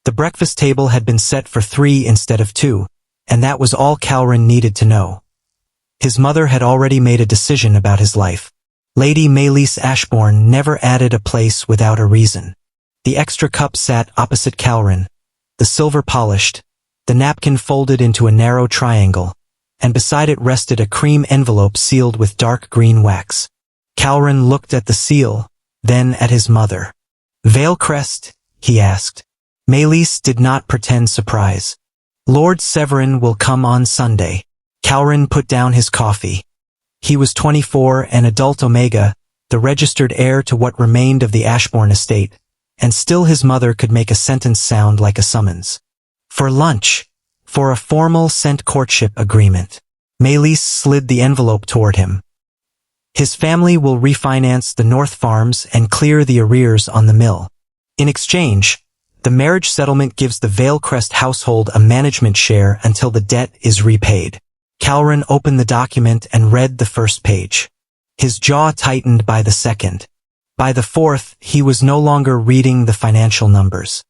The breakfast table had been set for 3 instead of 2, and that was all Calvin needed to know. His mother had already made a decision about his life. Lady Maylis Ashbourne never added a place without a reason. The extra cup sat opposite Calvin, the silver polished, the napkin folded into a narrow triangle, and beside it rested a cream envelope sealed with dark green wax. Calvin looked at the seal, then at his mother. "Valecrest?" he asked. Maylis did not pretend surprise. "Lord Severin will come on Sunday." Calvin put down his coffee. He was 24, an adult Omega, the registered heir to what remained of the Ashbourne estate, and still his mother could make a sentence sound like a summons. "For lunch. For a formal sent courtship agreement." Maylis slid the envelope toward him. "His family will refinance the North Farms and clear the arrears on the mill. In exchange, the marriage settlement gives the Valecrest household a management share until the debt is repaid." Calvin opened the document and read the first page. His jaw tightened by the second. By the fourth, he was no longer reading the financial numbers.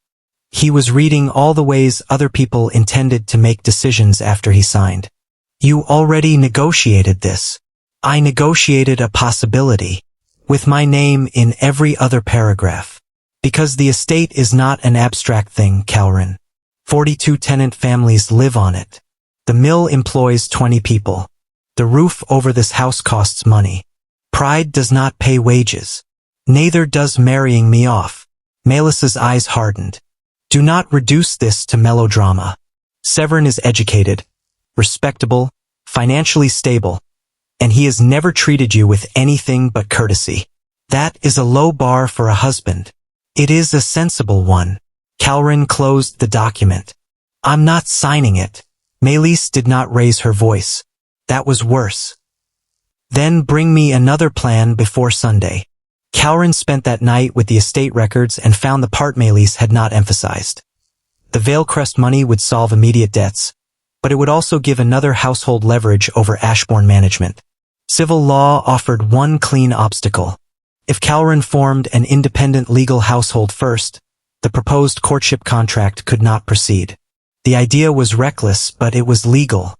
He was reading all the ways other people intended to make decisions after he signed. "You already negotiated this." "I negotiated a possibility, with my name in every other paragraph. Because the estate is not an abstract thing, Calvin. 42 tenant families live on it. The mill employs 20 people. The roof over this house costs money. Pride does not pay wages. Neither does marrying me off." Maylis's eyes hardened. "Do not reduce this to melodrama. Severin is educated, respectable, financially stable, and he has never treated you with anything but courtesy. That is a low bar for a husband. It is a sensible one." Calvin closed the document. "I'm not signing it." Maylis did not raise her voice. "That was worse." "Then bring me another plan before Sunday." Calvin spent that night with the estate records and found the part Maylis had not emphasized. The Valecrest money would solve immediate debts, but it would also give another household leverage over Ashbourne management. Civil law offered one clean obstacle. If Calvin formed an independent legal household first, the proposed courtship contract could not proceed. The idea was reckless, but it was legal.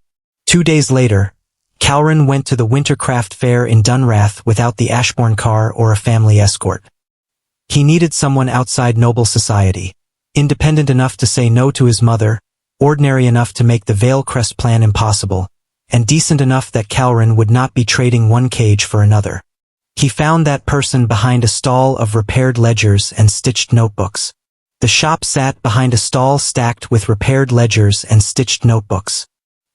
2 days later, Calvin went to the Wintercraft Fair in Dunrath without the Ashbourne car or a family escort. He needed someone outside noble society, independent enough to say no to his mother, ordinary enough to make the Valecrest plan impossible, and decent enough that Calvin would not be trading one cage for another. He found that person behind a stall of repaired ledgers and stitched notebooks. The shop sat behind a stall stacked with repaired ledgers and stitched notebooks.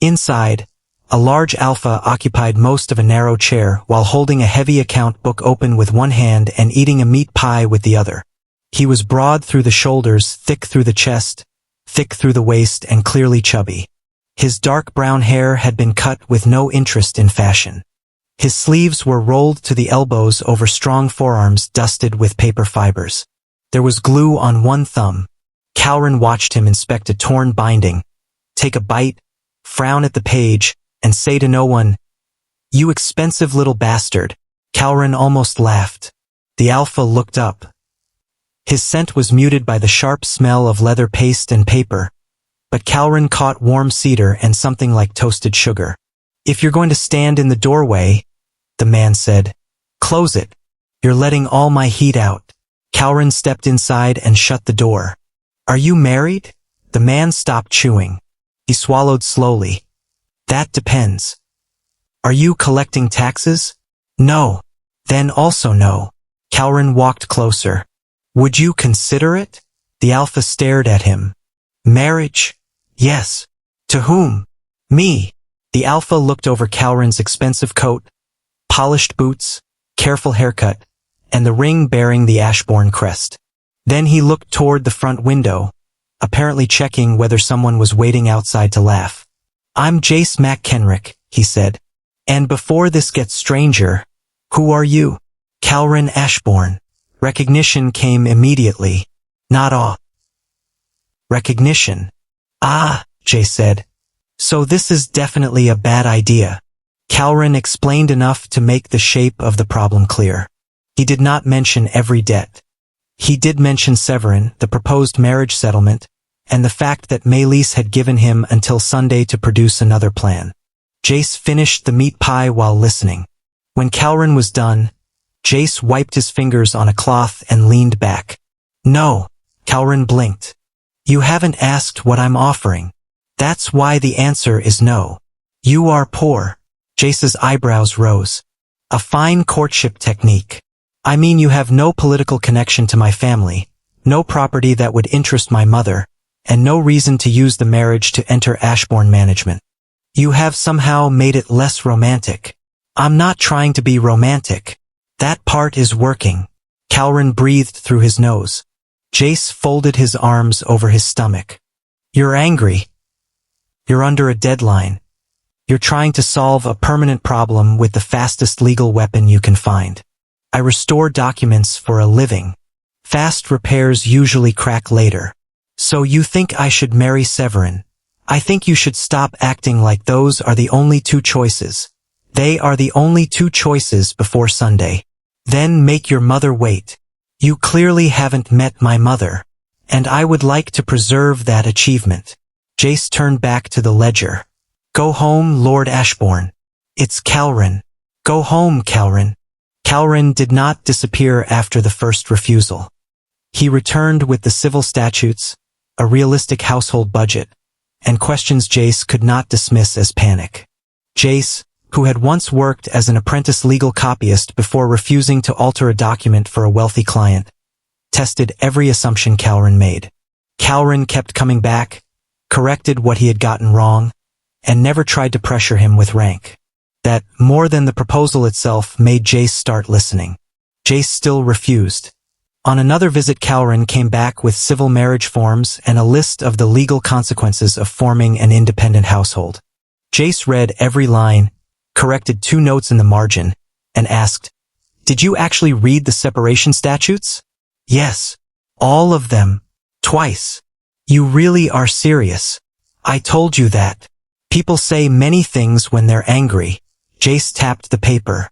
Inside, a large alpha occupied most of a narrow chair while holding a heavy account book open with one hand and eating a meat pie with the other. He was broad through the shoulders, thick through the chest, thick through the waist, and clearly chubby. His dark brown hair had been cut with no interest in fashion. His sleeves were rolled to the elbows over strong forearms dusted with paper fibers. There was glue on one thumb. Calvin watched him inspect a torn binding, take a bite, frown at the page, and say to no one, "You expensive little bastard." Calvin almost laughed. The alpha looked up. His scent was muted by the sharp smell of leather paste and paper, but Calvin caught warm cedar and something like toasted sugar. "If you're going to stand in the doorway," the man said, "close it. You're letting all my heat out." Calvin stepped inside and shut the door. "Are you married?" The man stopped chewing. He swallowed slowly. "That depends." "Are you collecting taxes?" "No." "Then also no." Calvin walked closer. "Would you consider it?" The alpha stared at him. "Marriage? Yes." "To whom?" "Me." The alpha looked over Calvin's expensive coat, polished boots, careful haircut, and the ring bearing the Ashbourne crest. Then he looked toward the front window, apparently checking whether someone was waiting outside to laugh. "I'm Jace McKenrick," he said. "And before this gets stranger, who are you?" "Calvin Ashbourne." Recognition came immediately, not awe. Recognition. "Ah," Jay said. "So this is definitely a bad idea." Calvin explained enough to make the shape of the problem clear. He did not mention every debt. He did mention Severin, the proposed marriage settlement, and the fact that Maylise had given him until Sunday to produce another plan. Jace finished the meat pie while listening. When Calren was done, Jace wiped his fingers on a cloth and leaned back. "No," Calren blinked. "You haven't asked what I'm offering. That's why the answer is no. You are poor." Jace's eyebrows rose. "A fine courtship technique. I mean, you have no political connection to my family, no property that would interest my mother, and no reason to use the marriage to enter Ashbourne management. You have somehow made it less romantic." "I'm not trying to be romantic. That part is working." Calren breathed through his nose. Jace folded his arms over his stomach. "You're angry. You're under a deadline. You're trying to solve a permanent problem with the fastest legal weapon you can find. I restore documents for a living. Fast repairs usually crack later. So you think I should marry Severin? I think you should stop acting like those are the only two choices. They are the only two choices before Sunday. Then make your mother wait. You clearly haven't met my mother, and I would like to preserve that achievement." Jace turned back to the ledger. "Go home, Lord Ashbourne. It's Calren. Go home, Calren." Calren did not disappear after the first refusal. He returned with the civil statutes, a realistic household budget, and questions Jace could not dismiss as panic. Jace, who had once worked as an apprentice legal copyist before refusing to alter a document for a wealthy client, tested every assumption Calren made. Calren kept coming back, corrected what he had gotten wrong, and never tried to pressure him with rank. That, more than the proposal itself, made Jace start listening. Jace still refused. On another visit, Calren came back with civil marriage forms and a list of the legal consequences of forming an independent household. Jace read every line, corrected 2 notes in the margin, and asked, "Did you actually read the separation statutes?" "Yes. All of them. Twice." "You really are serious. I told you that. People say many things when they're angry." Jace tapped the paper.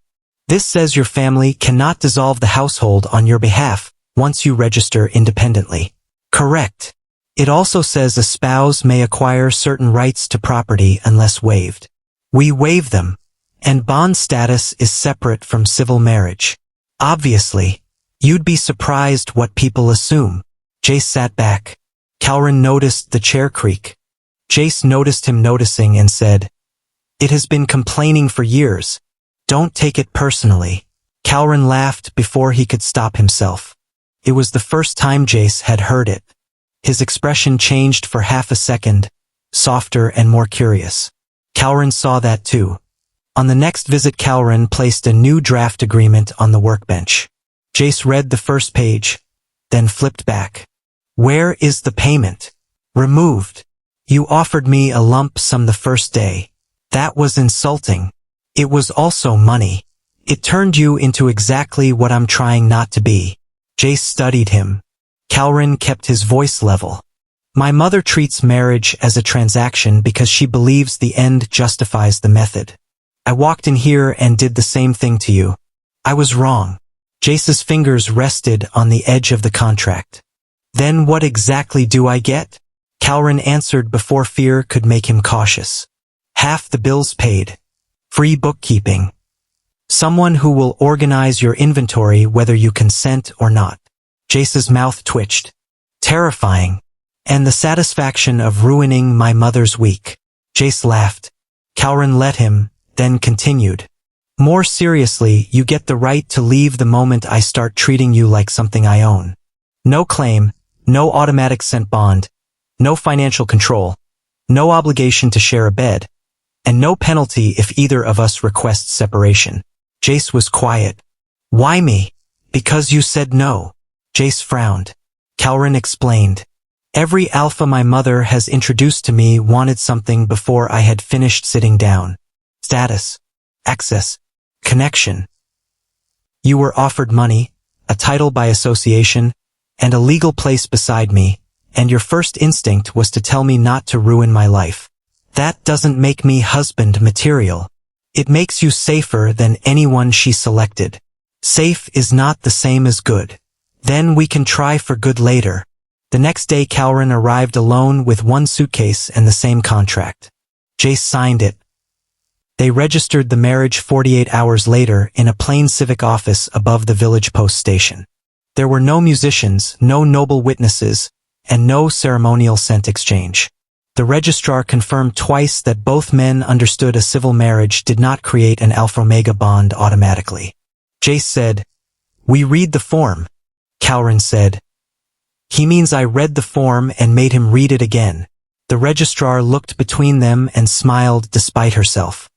"This says your family cannot dissolve the household on your behalf once you register independently." "Correct. It also says a spouse may acquire certain rights to property unless waived. We waive them, and bond status is separate from civil marriage. Obviously, you'd be surprised what people assume." Jace sat back. Calren noticed the chair creak. Jace noticed him noticing and said, "It has been complaining for years. Don't take it personally." Calren laughed before he could stop himself. It was the first time Jace had heard it. His expression changed for half a second, softer and more curious. Calren saw that too. On the next visit, Calren placed a new draft agreement on the workbench. Jace read the first page, then flipped back. "Where is the payment?" "Removed. You offered me a lump sum the first day. That was insulting. It was also money. It turned you into exactly what I'm trying not to be." Jace studied him. Calren kept his voice level. "My mother treats marriage as a transaction because she believes the end justifies the method. I walked in here and did the same thing to you. I was wrong." Jace's fingers rested on the edge of the contract. "Then what exactly do I get?" Calren answered before fear could make him cautious. "Half the bills paid. Free bookkeeping. Someone who will organize your inventory whether you consent or not." Jace's mouth twitched. "Terrifying. And the satisfaction of ruining my mother's week." Jace laughed. Calren let him, then continued. "More seriously, you get the right to leave the moment I start treating you like something I own. No claim, no automatic scent bond, no financial control, no obligation to share a bed, and no penalty if either of us requests separation." Jace was quiet. "Why me?" "Because you said no." Jace frowned. Calren explained. "Every alpha my mother has introduced to me wanted something before I had finished sitting down. Status, access, connection. You were offered money, a title by association, and a legal place beside me, and your first instinct was to tell me not to ruin my life. That doesn't make me husband material. It makes you safer than anyone she selected. Safe is not the same as good. Then we can try for good later." The next day Calren arrived alone with one suitcase and the same contract. Jace signed it. They registered the marriage 48 hours later in a plain civic office above the village post station. There were no musicians, no noble witnesses, and no ceremonial scent exchange. The registrar confirmed twice that both men understood a civil marriage did not create an alpha-omega bond automatically. Jace said, "We read the form." Calren said, "He means I read the form and made him read it again." The registrar looked between them and smiled despite herself.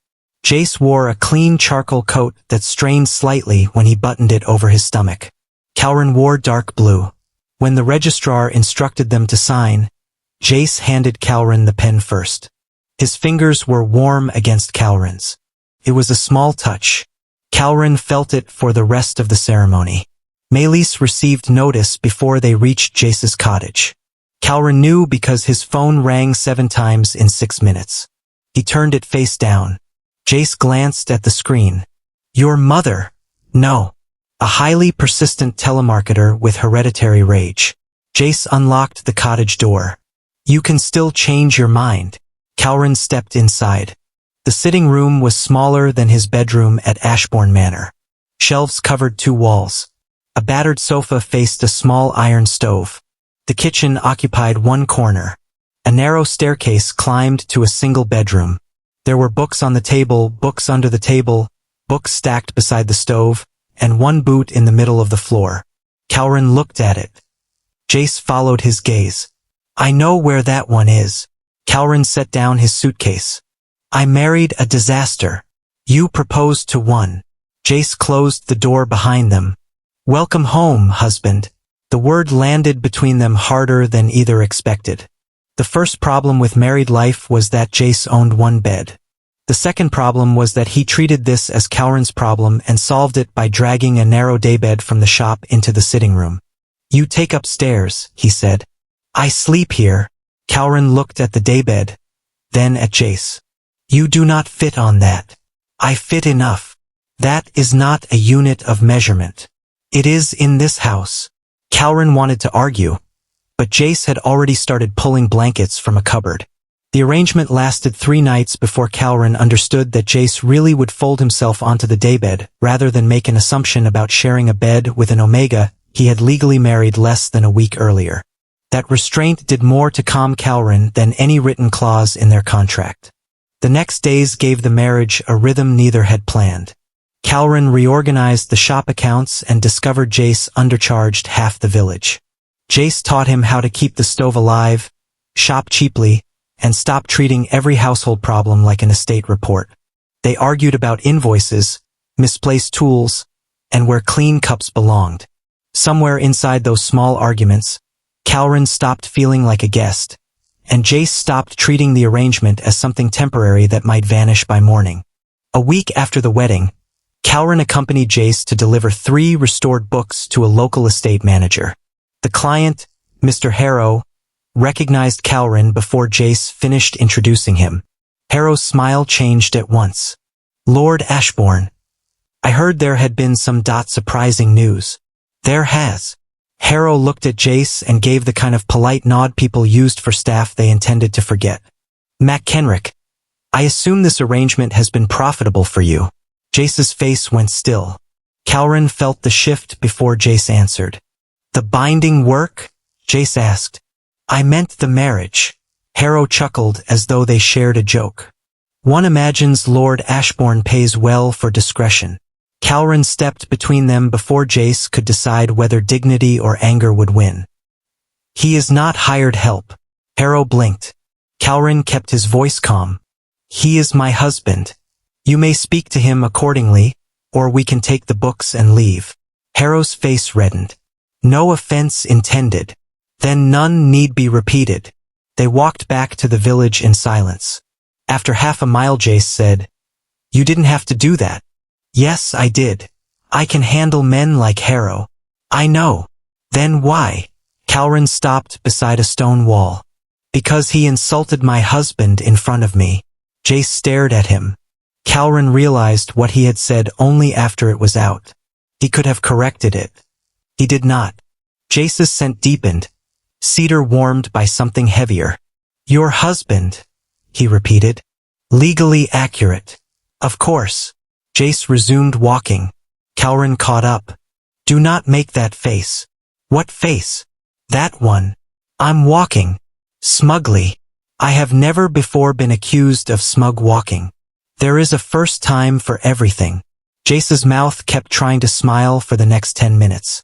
Jace wore a clean charcoal coat that strained slightly when he buttoned it over his stomach. Calren wore dark blue. When the registrar instructed them to sign, Jace handed Calren the pen first. His fingers were warm against Calren's. It was a small touch. Calren felt it for the rest of the ceremony. Maelys received notice before they reached Jace's cottage. Calren knew because his phone rang 7 times in 6 minutes. He turned it face down. Jace glanced at the screen. "Your mother?" "No." A highly persistent telemarketer with hereditary rage. Jace unlocked the cottage door. "You can still change your mind." Calren stepped inside. The sitting room was smaller than his bedroom at Ashbourne Manor. Shelves covered 2 walls. A battered sofa faced a small iron stove. The kitchen occupied 1 corner. A narrow staircase climbed to a single bedroom. There were books on the table, books under the table, books stacked beside the stove, and 1 boot in the middle of the floor. Calren looked at it. Jace followed his gaze. "I know where that one is." Calren set down his suitcase. "I married a disaster. You proposed to one." Jace closed the door behind them. "Welcome home, husband." The word landed between them harder than either expected. The first problem with married life was that Jace owned 1 bed. The second problem was that he treated this as Calren's problem and solved it by dragging a narrow daybed from the shop into the sitting room. "You take upstairs," he said. "I sleep here." Calren looked at the daybed, then at Jace. "You do not fit on that." "I fit enough." "That is not a unit of measurement." "It is in this house." Calren wanted to argue, but Jace had already started pulling blankets from a cupboard. The arrangement lasted 3 nights before Calren understood that Jace really would fold himself onto the daybed, rather than make an assumption about sharing a bed with an omega he had legally married less than a week earlier. That restraint did more to calm Calren than any written clause in their contract. The next days gave the marriage a rhythm neither had planned. Calren reorganized the shop accounts and discovered Jace undercharged half the village. Jace taught him how to keep the stove alive, shop cheaply, and stop treating every household problem like an estate report. They argued about invoices, misplaced tools, and where clean cups belonged. Somewhere inside those small arguments, Calren stopped feeling like a guest, and Jace stopped treating the arrangement as something temporary that might vanish by morning. A week after the wedding, Calren accompanied Jace to deliver 3 restored books to a local estate manager. The client, Mr. Harrow, recognized Calren before Jace finished introducing him. Harrow's smile changed at once. "Lord Ashbourne, I heard there had been some surprising news." "There has." Harrow looked at Jace and gave the kind of polite nod people used for staff they intended to forget. "Mac Kenrick, I assume this arrangement has been profitable for you." Jace's face went still. Calren felt the shift before Jace answered. "The binding work?" Jace asked. "I meant the marriage." Harrow chuckled as though they shared a joke. "One imagines Lord Ashbourne pays well for discretion." Calren stepped between them before Jace could decide whether dignity or anger would win. "He is not hired help." Harrow blinked. Calren kept his voice calm. "He is my husband. You may speak to him accordingly, or we can take the books and leave." Harrow's face reddened. "No offense intended." "Then none need be repeated." They walked back to the village in silence. After half a mile Jace said, "You didn't have to do that." "Yes, I did. I can handle men like Harrow." "I know." "Then why?" Calren stopped beside a stone wall. "Because he insulted my husband in front of me." Jace stared at him. Calren realized what he had said only after it was out. He could have corrected it. He did not. Jace's scent deepened, Cedar warmed by something heavier. Your husband, he repeated. Legally accurate. Of course. Jace resumed walking. Calren caught up. Do not make that face. What face? That one. I'm walking. Smugly. I have never before been accused of smug walking. There is a first time for everything. Jace's mouth kept trying to smile for the next 10 minutes.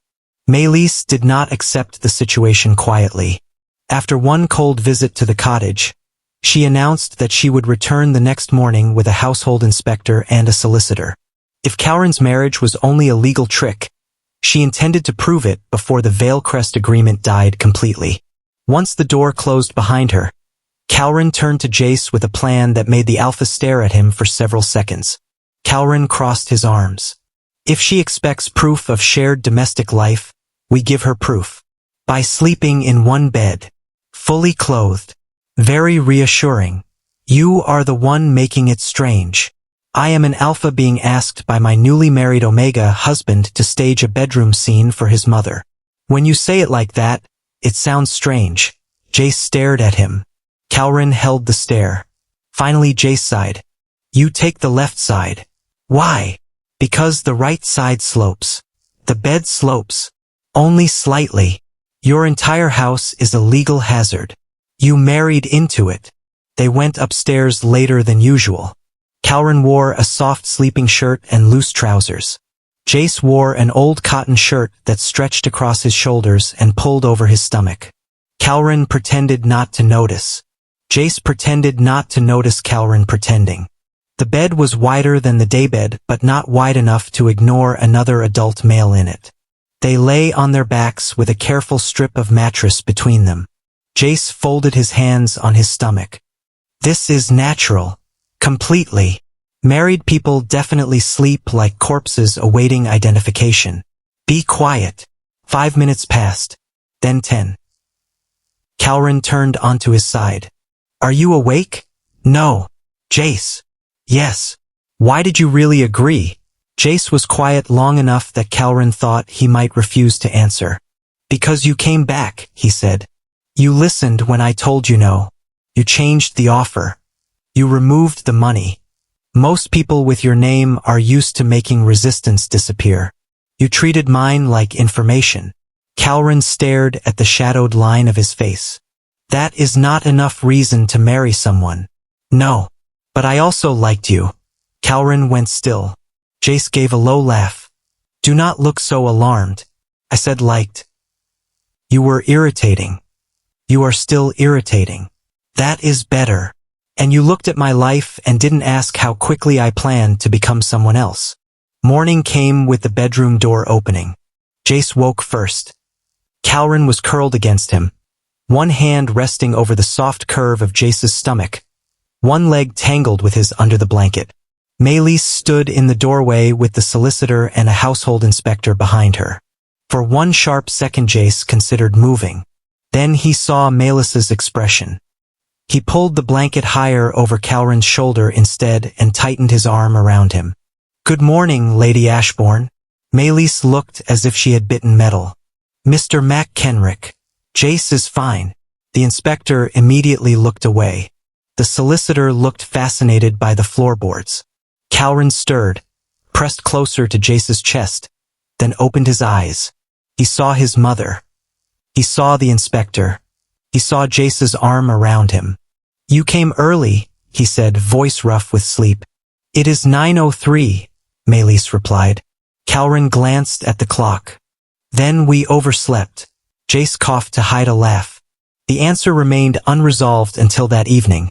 Maelys did not accept the situation quietly. After one cold visit to the cottage, she announced that she would return the next morning with a household inspector and a solicitor. If Calren's marriage was only a legal trick, she intended to prove it before the Veilcrest agreement died completely. Once the door closed behind her, Calren turned to Jace with a plan that made the Alpha stare at him for several seconds. Calren crossed his arms. If she expects proof of shared domestic life, we give her proof. By sleeping in one bed, fully clothed, very reassuring. You are the one making it strange. I am an Alpha being asked by my newly married Omega husband to stage a bedroom scene for his mother. When you say it like that, it sounds strange. Jace stared at him. Calren held the stare. Finally Jace sighed. You take the left side. Why? Because the right side slopes. The bed slopes. Only slightly. Your entire house is a legal hazard. You married into it. They went upstairs later than usual. Calren wore a soft sleeping shirt and loose trousers. Jace wore an old cotton shirt that stretched across his shoulders and pulled over his stomach. Calren pretended not to notice. Jace pretended not to notice Calren pretending. The bed was wider than the daybed, but not wide enough to ignore another adult male in it. They lay on their backs with a careful strip of mattress between them. Jace folded his hands on his stomach. This is natural. Completely. Married people definitely sleep like corpses awaiting identification. Be quiet. 5 minutes passed. Then 10. Calren turned onto his side. Are you awake? No. Jace. Yes. Why did you really agree? Jace was quiet long enough that Calren thought he might refuse to answer. Because you came back, he said. You listened when I told you no. You changed the offer. You removed the money. Most people with your name are used to making resistance disappear. You treated mine like information. Calren stared at the shadowed line of his face. That is not enough reason to marry someone. No. But I also liked you. Calren went still. Jace gave a low laugh. Do not look so alarmed. I said liked. You were irritating. You are still irritating. That is better. And you looked at my life and didn't ask how quickly I planned to become someone else. Morning came with the bedroom door opening. Jace woke first. Calren was curled against him, one hand resting over the soft curve of Jace's stomach, one leg tangled with his under the blanket. Maelys stood in the doorway with the solicitor and a household inspector behind her. For one sharp second Jace considered moving. Then he saw Maelys's expression. He pulled the blanket higher over Calren's shoulder instead and tightened his arm around him. Good morning, Lady Ashbourne. Maelys looked as if she had bitten metal. Mr. McKenrick. Jace is fine. The inspector immediately looked away. The solicitor looked fascinated by the floorboards. Calren stirred, pressed closer to Jace's chest, then opened his eyes. He saw his mother. He saw the inspector. He saw Jace's arm around him. You came early, he said, voice rough with sleep. It is 9:03, Maelys replied. Calren glanced at the clock. Then we overslept. Jace coughed to hide a laugh. The answer remained unresolved until that evening,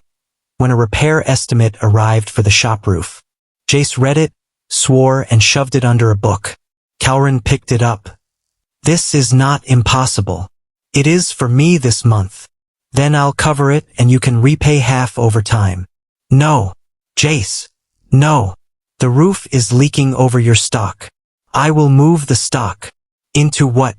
when a repair estimate arrived for the shop roof. Jace read it, swore, and shoved it under a book. Calren picked it up. This is not impossible. It is for me this month. Then I'll cover it and you can repay half over time. No. Jace. No. The roof is leaking over your stock. I will move the stock. Into what?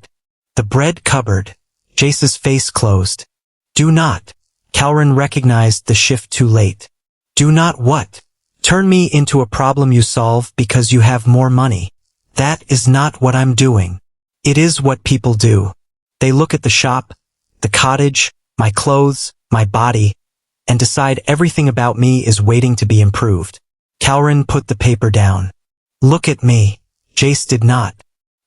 The bread cupboard. Jace's face closed. Do not. Calren recognized the shift too late. Do not what? Turn me into a problem you solve because you have more money. That is not what I'm doing. It is what people do. They look at the shop, the cottage, my clothes, my body, and decide everything about me is waiting to be improved. Calren put the paper down. Look at me. Jace did not.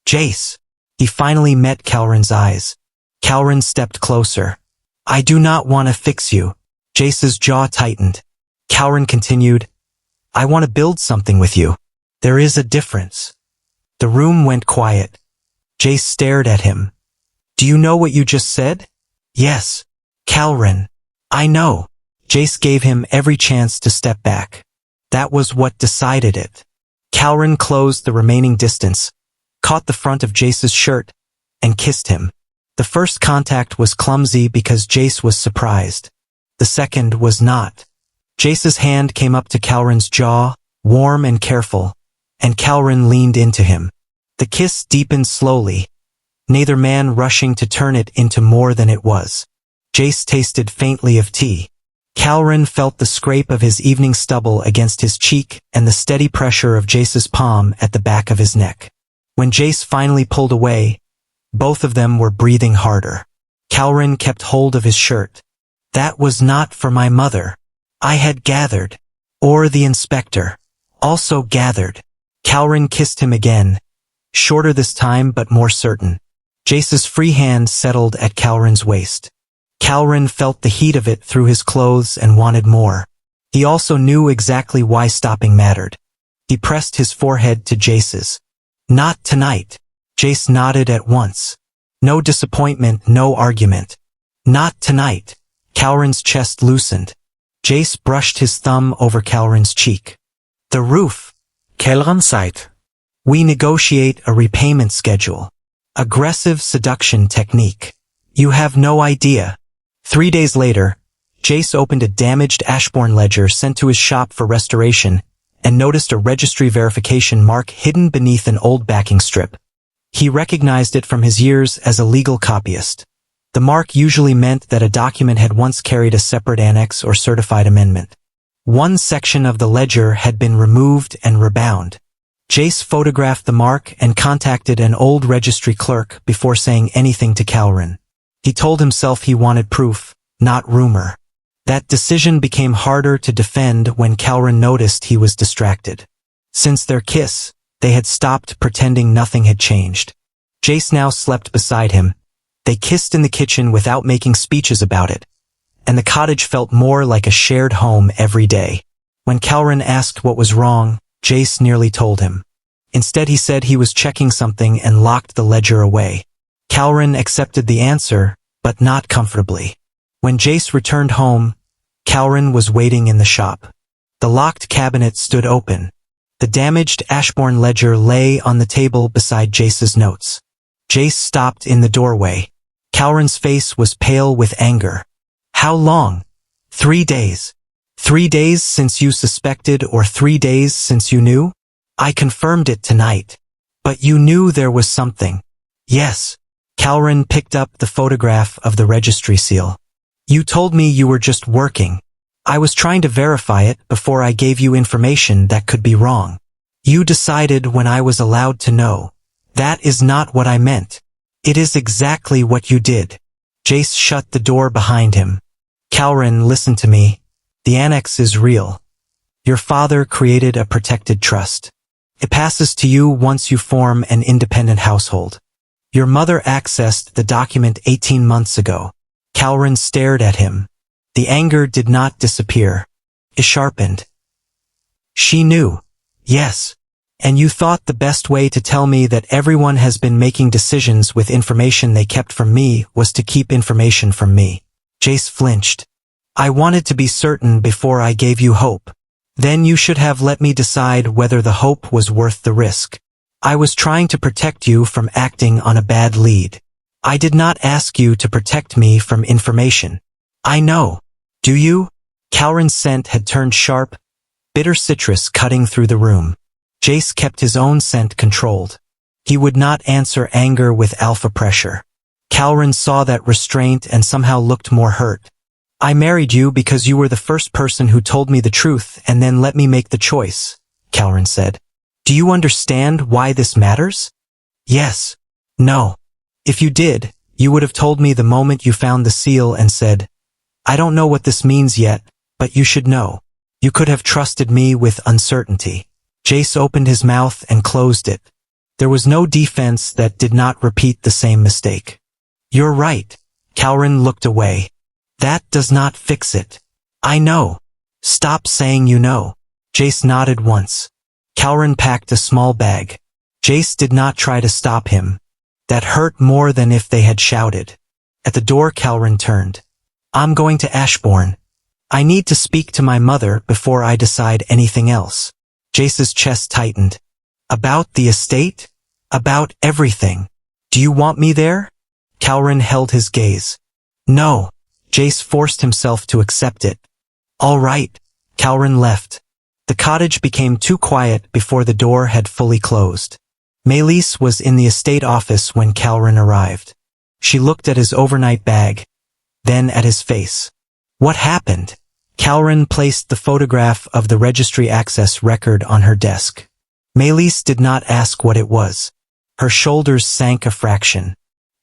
Jace. He finally met Calren's eyes. Calren stepped closer. I do not want to fix you. Jace's jaw tightened. Calren continued, I want to build something with you. There is a difference. The room went quiet. Jace stared at him. Do you know what you just said? Yes. Calren. I know. Jace gave him every chance to step back. That was what decided it. Calren closed the remaining distance, caught the front of Jace's shirt, and kissed him. The first contact was clumsy because Jace was surprised. The second was not. Jace's hand came up to Calren's jaw, warm and careful, and Calren leaned into him. The kiss deepened slowly, neither man rushing to turn it into more than it was. Jace tasted faintly of tea. Calren felt the scrape of his evening stubble against his cheek and the steady pressure of Jace's palm at the back of his neck. When Jace finally pulled away, both of them were breathing harder. Calren kept hold of his shirt. That was not for my mother. I had gathered. Or the inspector. Also gathered. Calren kissed him again. Shorter this time but more certain. Jace's free hand settled at Calren's waist. Calren felt the heat of it through his clothes and wanted more. He also knew exactly why stopping mattered. He pressed his forehead to Jace's. Not tonight. Jace nodded at once. No disappointment, no argument. Not tonight. Calren's chest loosened. Jace brushed his thumb over Calren's cheek. The roof. Calren sighed. We negotiate a repayment schedule. Aggressive seduction technique. You have no idea. 3 days later, Jace opened a damaged Ashbourne ledger sent to his shop for restoration and noticed a registry verification mark hidden beneath an old backing strip. He recognized it from his years as a legal copyist. The mark usually meant that a document had once carried a separate annex or certified amendment. One section of the ledger had been removed and rebound. Jace photographed the mark and contacted an old registry clerk before saying anything to Calren. He told himself he wanted proof, not rumor. That decision became harder to defend when Calren noticed he was distracted. Since their kiss, they had stopped pretending nothing had changed. Jace now slept beside him. They kissed in the kitchen without making speeches about it, and the cottage felt more like a shared home every day. When Calren asked what was wrong, Jace nearly told him. Instead he said he was checking something and locked the ledger away. Calren accepted the answer, but not comfortably. When Jace returned home, Calren was waiting in the shop. The locked cabinet stood open. The damaged Ashbourne ledger lay on the table beside Jace's notes. Jace stopped in the doorway. Calren's face was pale with anger. How long? 3 days. 3 days since you suspected or 3 days since you knew? I confirmed it tonight. But you knew there was something. Yes. Calren picked up the photograph of the registry seal. You told me you were just working. I was trying to verify it before I gave you information that could be wrong. You decided when I was allowed to know. That is not what I meant. It is exactly what you did. Jace shut the door behind him. Calren, listen to me. The annex is real. Your father created a protected trust. It passes to you once you form an independent household. Your mother accessed the document 18 months ago. Calren stared at him. The anger did not disappear. It sharpened. She knew. Yes. And you thought the best way to tell me that everyone has been making decisions with information they kept from me was to keep information from me. Jace flinched. I wanted to be certain before I gave you hope. Then you should have let me decide whether the hope was worth the risk. I was trying to protect you from acting on a bad lead. I did not ask you to protect me from information. I know. Do you? Calren's scent had turned sharp, bitter citrus cutting through the room. Jace kept his own scent controlled. He would not answer anger with alpha pressure. Calren saw that restraint and somehow looked more hurt. I married you because you were the first person who told me the truth and then let me make the choice, Calren said. Do you understand why this matters? Yes. No. If you did, You would have told me the moment you found the seal and said, "I don't know what this means yet, but you should know." You could have trusted me with uncertainty. Jace opened his mouth and closed it. There was no defense that did not repeat the same mistake. "You're right." Calren looked away. "That does not fix it." "I know." "Stop saying you know." Jace nodded once. Calren packed a small bag. Jace did not try to stop him. That hurt more than if they had shouted. At the door Calren turned. "I'm going to Ashbourne. I need to speak to my mother before I decide anything else." Jace's chest tightened. "About the estate? About everything? Do you want me there?" Calren held his gaze. "No." Jace forced himself to accept it. "All right." Calren left. The cottage became too quiet before the door had fully closed. Maelys was in the estate office when Calren arrived. She looked at his overnight bag, then at his face. "What happened?" Calren placed the photograph of the registry access record on her desk. Maelys did not ask what it was. Her shoulders sank a fraction.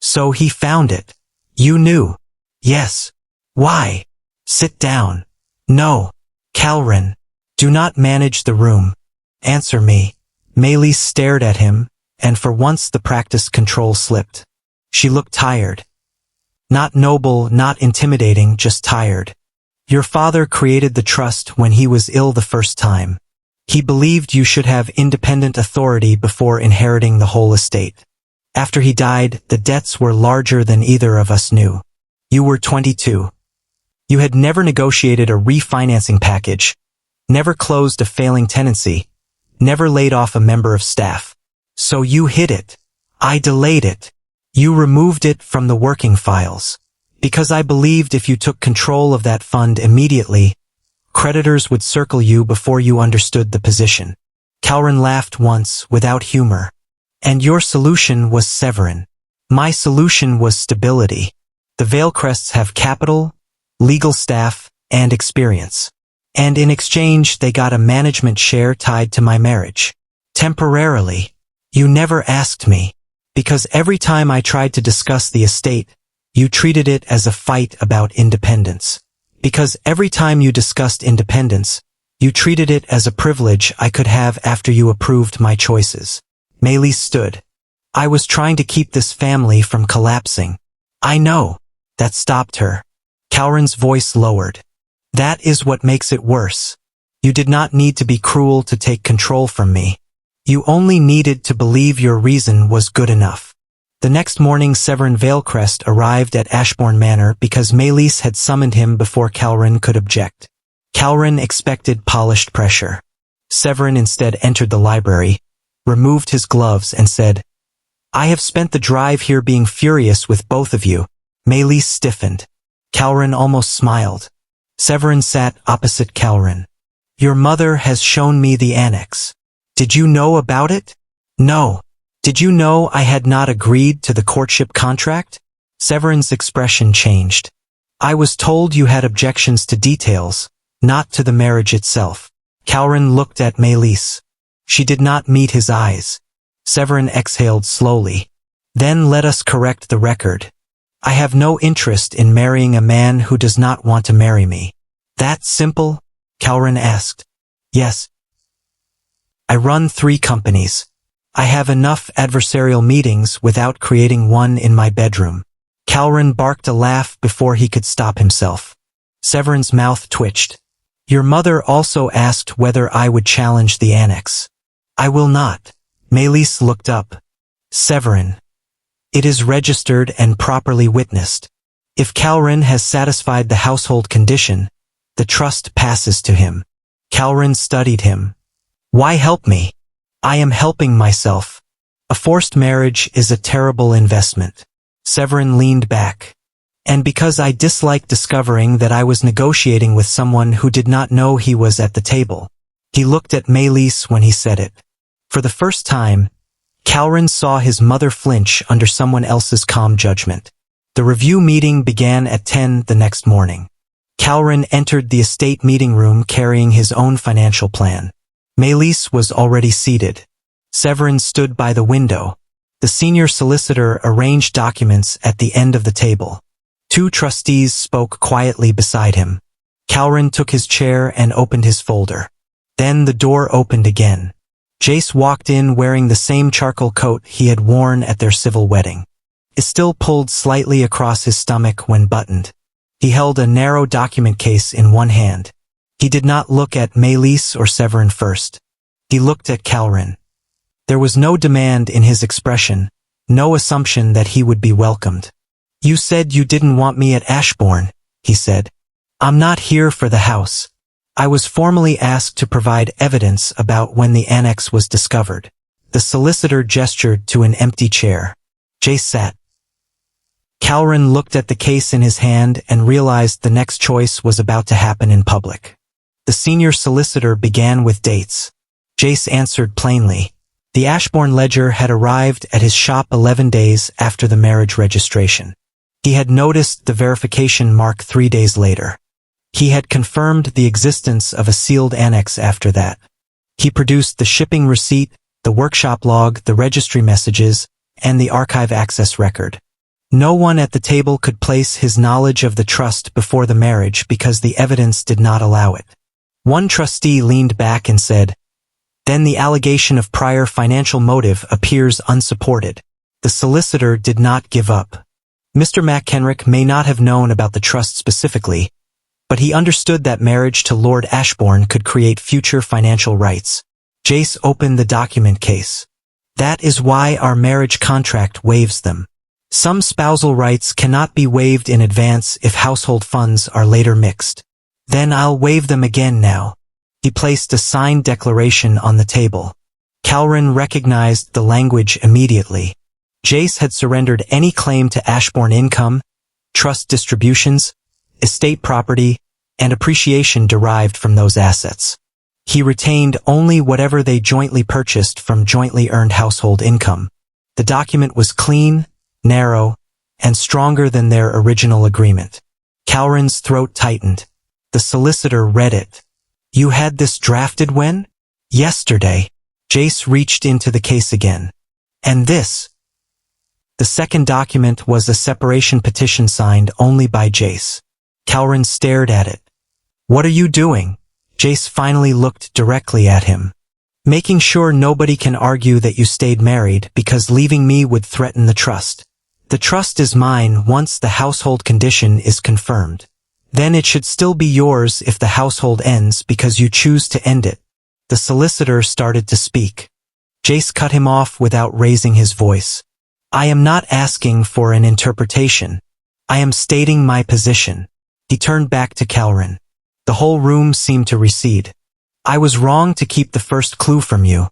"So he found it. You knew?" "Yes." "Why?" "Sit down." "No." "Calren, do not manage the room. Answer me." Maelys stared at him, and for once the practiced control slipped. She looked tired. Not noble, not intimidating, just tired. "Your father created the trust when he was ill the first time. He believed you should have independent authority before inheriting the whole estate. After he died, the debts were larger than either of us knew. You were 22. You had never negotiated a refinancing package, never closed a failing tenancy, never laid off a member of staff. So you hid it. I delayed it. You removed it from the working files. Because I believed if you took control of that fund immediately, creditors would circle you before you understood the position." Calren laughed once, without humor. "And your solution was Severin. My solution was stability. The Veilcrests have capital, legal staff, and experience. And in exchange they got a management share tied to my marriage. Temporarily. You never asked me. Because every time I tried to discuss the estate, you treated it as a fight about independence. Because every time you discussed independence, you treated it as a privilege I could have after you approved my choices." Maelys stood. "I was trying to keep this family from collapsing." "I know." That stopped her. Calren's voice lowered. "That is what makes it worse. You did not need to be cruel to take control from me. You only needed to believe your reason was good enough." The next morning Severin Veilcrest arrived at Ashbourne Manor because Maelys had summoned him before Calren could object. Calren expected polished pressure. Severin instead entered the library, removed his gloves and said, "I have spent the drive here being furious with both of you." Maelys stiffened. Calren almost smiled. Severin sat opposite Calren. "Your mother has shown me the annex. Did you know about it?" "No." "Did you know I had not agreed to the courtship contract?" Severin's expression changed. "I was told you had objections to details, not to the marriage itself." Calren looked at Maelys. She did not meet his eyes. Severin exhaled slowly. "Then let us correct the record. I have no interest in marrying a man who does not want to marry me." "That simple?" Calren asked. "Yes. I run 3 companies. I have enough adversarial meetings without creating one in my bedroom." Calren barked a laugh before he could stop himself. Severin's mouth twitched. "Your mother also asked whether I would challenge the annex." "I will not." Maelys looked up. "Severin. It is registered and properly witnessed. If Calren has satisfied the household condition, the trust passes to him." Calren studied him. "Why help me? I am helping myself. A forced marriage is a terrible investment." Severin leaned back. "And because I dislike discovering that I was negotiating with someone who did not know he was at the table." He looked at Maelys when he said it. For the first time, Calren saw his mother flinch under someone else's calm judgment. The review meeting began at 10 the next morning. Calren entered the estate meeting room carrying his own financial plan. Maelys was already seated. Severin stood by the window. The senior solicitor arranged documents at the end of the table. Two trustees spoke quietly beside him. Calvin took his chair and opened his folder. Then the door opened again. Jace walked in wearing the same charcoal coat he had worn at their civil wedding. It still pulled slightly across his stomach when buttoned. He held a narrow document case in one hand. He did not look at Maylise or Severin first. He looked at Calvin. There was no demand in his expression, no assumption that he would be welcomed. "You said you didn't want me at Ashbourne," he said. "I'm not here for the house. I was formally asked to provide evidence about when the annex was discovered." The solicitor gestured to an empty chair. Jace sat. Calvin looked at the case in his hand and realized the next choice was about to happen in public. The senior solicitor began with dates. Jace answered plainly. The Ashbourne ledger had arrived at his shop 11 days after the marriage registration. He had noticed the verification mark 3 days later. He had confirmed the existence of a sealed annex after that. He produced the shipping receipt, the workshop log, the registry messages, and the archive access record. No one at the table could place his knowledge of the trust before the marriage because the evidence did not allow it. One trustee leaned back and said, "Then the allegation of prior financial motive appears unsupported." The solicitor did not give up. Mr. McHenrick may not have known about the trust specifically, but he understood that marriage to Lord Ashbourne could create future financial rights. Jace opened the document case. "That is why our marriage contract waives them. Some spousal rights cannot be waived in advance if household funds are later mixed. Then I'll waive them again now." He placed a signed declaration on the table. Calvin recognized the language immediately. Jace had surrendered any claim to Ashbourne income, trust distributions, estate property, and appreciation derived from those assets. He retained only whatever they jointly purchased from jointly earned household income. The document was clean, narrow, and stronger than their original agreement. Calvin's throat tightened. The solicitor read it. "You had this drafted when?" "Yesterday." Jace reached into the case again. "And this?" The second document was a separation petition signed only by Jace. Calvin stared at it. "What are you doing?" Jace finally looked directly at him. "Making sure nobody can argue that you stayed married because leaving me would threaten the trust. The trust is mine once the household condition is confirmed. Then it should still be yours if the household ends because you choose to end it." The solicitor started to speak. Jace cut him off without raising his voice. "I am not asking for an interpretation. I am stating my position." He turned back to Calvin. The whole room seemed to recede. "I was wrong to keep the first clue from you.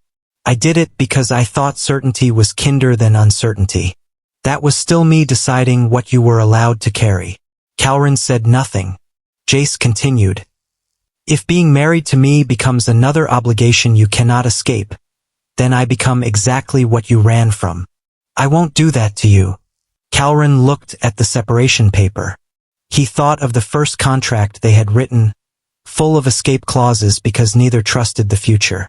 I did it because I thought certainty was kinder than uncertainty. That was still me deciding what you were allowed to carry." Calvin said nothing. Jace continued. "If being married to me becomes another obligation you cannot escape, then I become exactly what you ran from. I won't do that to you." Calvin looked at the separation paper. He thought of the first contract they had written, full of escape clauses because neither trusted the future.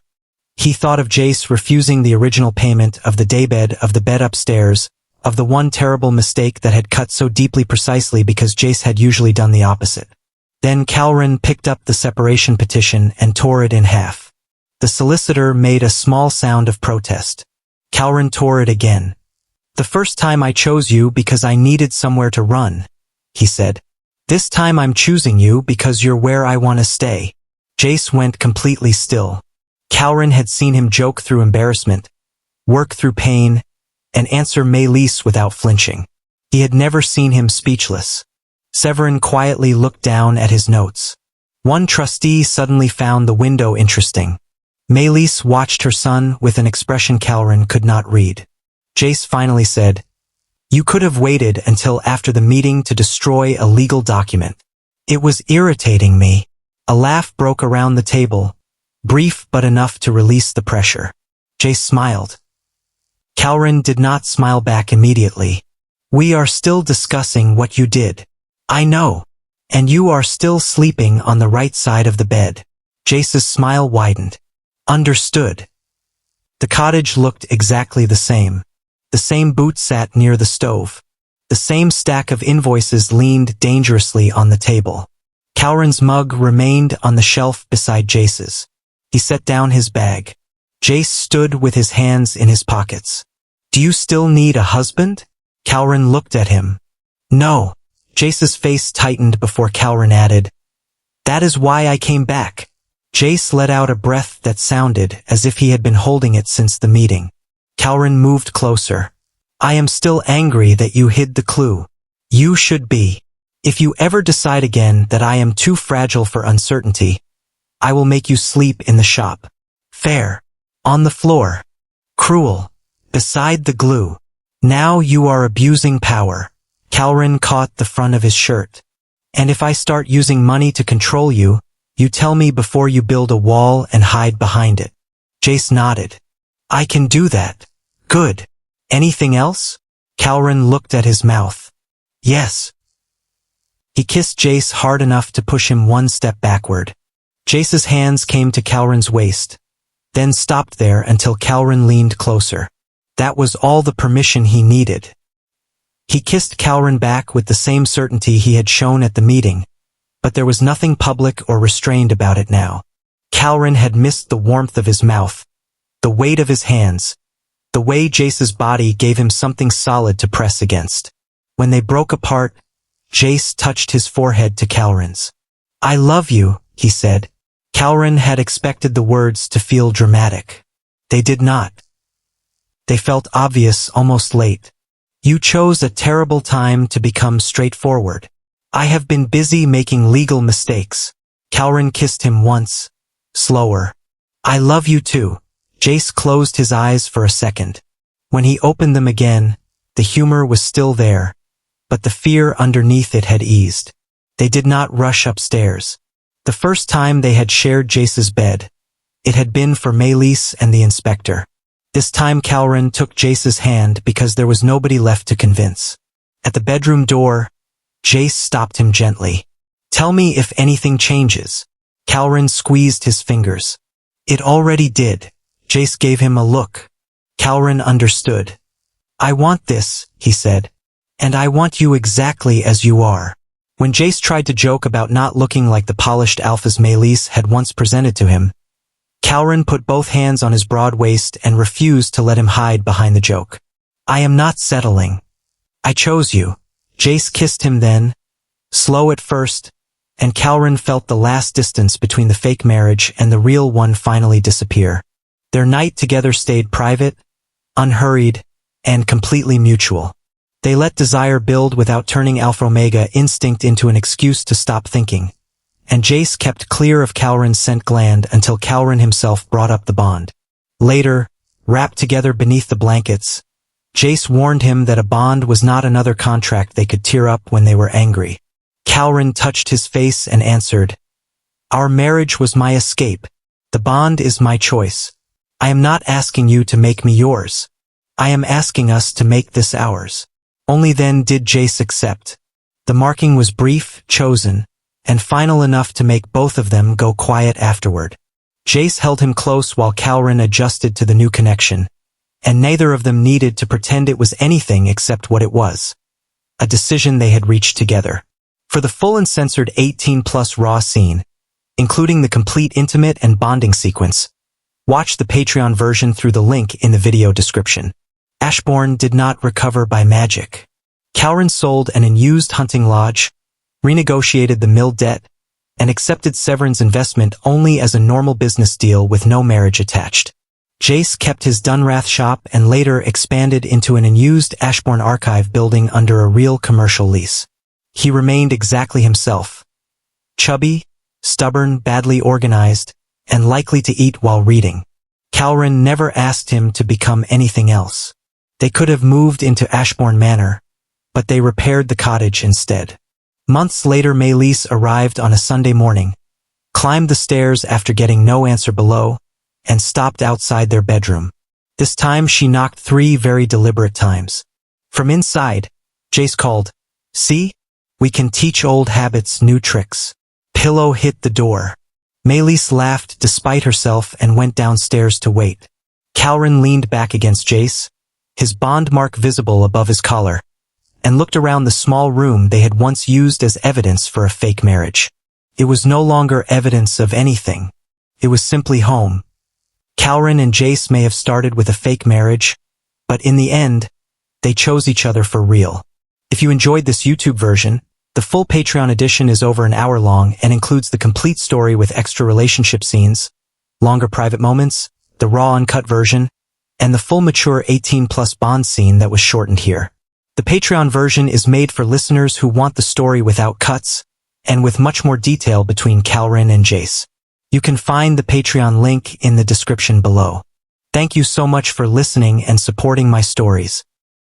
He thought of Jace refusing the original payment of the daybed of the bed upstairs, of the one terrible mistake that had cut so deeply precisely because Jace had usually done the opposite. Then Calvin picked up the separation petition and tore it in half. The solicitor made a small sound of protest. Calvin tore it again. "The first time I chose you because I needed somewhere to run," he said. "This time I'm choosing you because you're where I want to stay." Jace went completely still. Calvin had seen him joke through embarrassment, work through pain, and answer Maylise without flinching. He had never seen him speechless. Severin quietly looked down at his notes. One trustee suddenly found the window interesting. Maylise watched her son with an expression Calvin could not read. Jace finally said, "You could have waited until after the meeting to destroy a legal document." It was irritating me. A laugh broke around the table, brief but enough to release the pressure. Jace smiled. Calvin did not smile back immediately. "We are still discussing what you did. I know. And you are still sleeping on the right side of the bed." Jace's smile widened. "Understood." The cottage looked exactly the same. The same boot sat near the stove. The same stack of invoices leaned dangerously on the table. Calrin's mug remained on the shelf beside Jace's. He set down his bag. Jace stood with his hands in his pockets. "Do you still need a husband?" Calrin looked at him. "No." Jace's face tightened before Calrin added, "That is why I came back." Jace let out a breath that sounded as if he had been holding it since the meeting. Calrin moved closer. "I am still angry that you hid the clue. You should be. If you ever decide again that I am too fragile for uncertainty, I will make you sleep in the shop. Fair. On the floor. Cruel. Beside the glue. Now you are abusing power." Calrin caught the front of his shirt. "And if I start using money to control you, you tell me before you build a wall and hide behind it." Jace nodded. "I can do that." "Good. Anything else?" Calrin looked at his mouth. "Yes." He kissed Jace hard enough to push him one step backward. Jace's hands came to Calrin's waist, then stopped there until Calrin leaned closer. That was all the permission he needed. He kissed Calrin back with the same certainty he had shown at the meeting, but there was nothing public or restrained about it now. Calrin had missed the warmth of his mouth, the weight of his hands, the way Jace's body gave him something solid to press against. When they broke apart, Jace touched his forehead to Calrin's. "I love you," he said. Calrin had expected the words to feel dramatic. They did not. They felt obvious, almost late. "You chose a terrible time to become straightforward. I have been busy making legal mistakes." Calrin kissed him once, slower. "I love you too." Jace closed his eyes for a second. When he opened them again, the humor was still there, but the fear underneath it had eased. They did not rush upstairs. The first time they had shared Jace's bed, it had been for Maylise and the inspector. This time Calrin took Jace's hand because there was nobody left to convince. At the bedroom door, Jace stopped him gently. "Tell me if anything changes." Calrin squeezed his fingers. "It already did." Jace gave him a look. Calrin understood. "I want this," he said. "And I want you exactly as you are." When Jace tried to joke about not looking like the polished alphas Maylise had once presented to him, Calrin put both hands on his broad waist and refused to let him hide behind the joke. "I am not settling. I chose you." Jace kissed him then, slow at first, and Calrin felt the last distance between the fake marriage and the real one finally disappear. Their night together stayed private, unhurried, and completely mutual. They let desire build without turning Alpha Omega instinct into an excuse to stop thinking. And Jace kept clear of Calrin's scent gland until Calrin himself brought up the bond. Later, wrapped together beneath the blankets, Jace warned him that a bond was not another contract they could tear up when they were angry. Calrin touched his face and answered, "Our marriage was my escape. The bond is my choice. I am not asking you to make me yours. I am asking us to make this ours." Only then did Jace accept. The marking was brief, chosen, and final enough to make both of them go quiet afterward. Jace held him close while Calrin adjusted to the new connection, and neither of them needed to pretend it was anything except what it was. A decision they had reached together. For the full and censored 18+ raw scene, including the complete intimate and bonding sequence, watch the Patreon version through the link in the video description. Ashbourne did not recover by magic. Calrin sold an unused hunting lodge, renegotiated the mill debt, and accepted Severin's investment only as a normal business deal with no marriage attached. Jace kept his Dunrath shop and later expanded into an unused Ashbourne archive building under a real commercial lease. He remained exactly himself. Chubby, stubborn, badly organized, and likely to eat while reading. Calrin never asked him to become anything else. They could have moved into Ashbourne Manor, but they repaired the cottage instead. Months later Maylise arrived on a Sunday morning, climbed the stairs after getting no answer below, and stopped outside their bedroom. This time she knocked 3 very deliberate times. From inside, Jace called, "See? We can teach old habits new tricks." Pillow hit the door. Maylise laughed despite herself and went downstairs to wait. Calrin leaned back against Jace, his bond mark visible above his collar, and looked around the small room they had once used as evidence for a fake marriage. It was no longer evidence of anything. It was simply home. Calren and Jace may have started with a fake marriage, but in the end, they chose each other for real. If you enjoyed this YouTube version, the full Patreon edition is over an hour long and includes the complete story with extra relationship scenes, longer private moments, the raw uncut version, and the full mature 18+ bond scene that was shortened here. The Patreon version is made for listeners who want the story without cuts, and with much more detail between Calren and Jace. You can find the Patreon link in the description below. Thank you so much for listening and supporting my stories.